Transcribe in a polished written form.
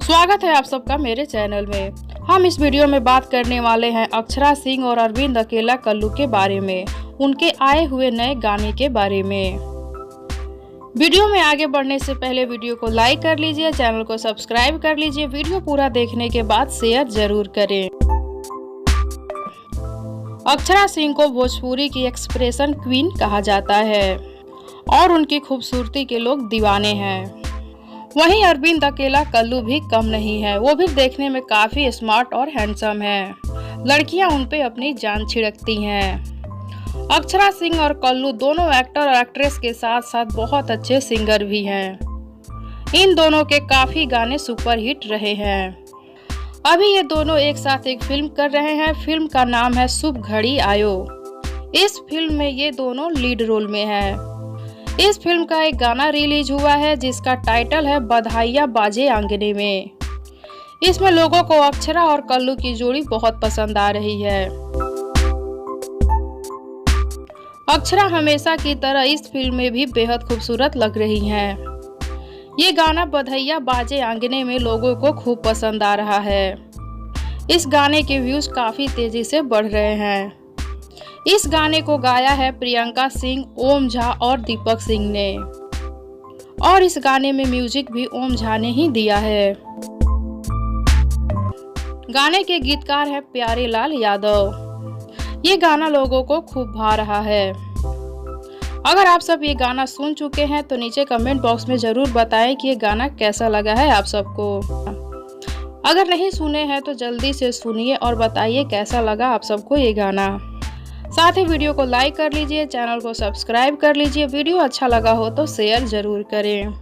स्वागत है आप सबका मेरे चैनल में। हम इस वीडियो में बात करने वाले हैं अक्षरा सिंह और अरविंद अकेला कल्लू के बारे में, उनके आए हुए नए गाने के बारे में। वीडियो में आगे बढ़ने से पहले वीडियो को लाइक कर लीजिए, चैनल को सब्सक्राइब कर लीजिए। वीडियो पूरा देखने के बाद शेयर जरूर करें। अक्षरा सिंह को भोजपुरी की एक्सप्रेशन क्वीन कहा जाता है और उनकी खूबसूरती के लोग दीवाने हैं। वहीं अरविंद अकेला कल्लू भी कम नहीं है, वो भी देखने में काफी स्मार्ट और हैंडसम हैं। लड़कियां उन पे अपनी जान छिड़कती हैं। अक्षरा सिंह और कल्लू दोनों एक्टर और एक्ट्रेस के साथ साथ बहुत अच्छे सिंगर भी हैं। इन दोनों के काफी गाने सुपरहिट रहे हैं। अभी ये दोनों एक साथ एक फिल्म कर रहे हैं। फिल्म का नाम है शुभ घड़ी आयो। इस फिल्म में ये दोनों लीड रोल में हैं। इस फिल्म का एक गाना रिलीज हुआ है जिसका टाइटल है बधाइयाँ बाजे आंगने में। इसमें लोगों को अक्षरा और कल्लू की जोड़ी बहुत पसंद आ रही है। अक्षरा हमेशा की तरह इस फिल्म में भी बेहद खूबसूरत लग रही हैं। ये गाना बधाइयाँ बाजे आंगने में लोगों को खूब पसंद आ रहा है। इस गाने के व्यूज काफी तेजी से बढ़ रहे हैं। इस गाने को गाया है प्रियंका सिंह, ओम झा और दीपक सिंह ने, और इस गाने में म्यूजिक भी ओम झा ने ही दिया है। गाने के गीतकार है प्यारे लाल यादव। ये गाना लोगों को खूब भा रहा है। अगर आप सब ये गाना सुन चुके हैं तो नीचे कमेंट बॉक्स में जरूर बताएं कि ये गाना कैसा लगा है आप सबको। अगर नहीं सुने हैं तो जल्दी से सुनिए और बताइए कैसा लगा आप सबको ये गाना। साथ ही वीडियो को लाइक कर लीजिए, चैनल को सब्सक्राइब कर लीजिए। वीडियो अच्छा लगा हो तो शेयर जरूर करें।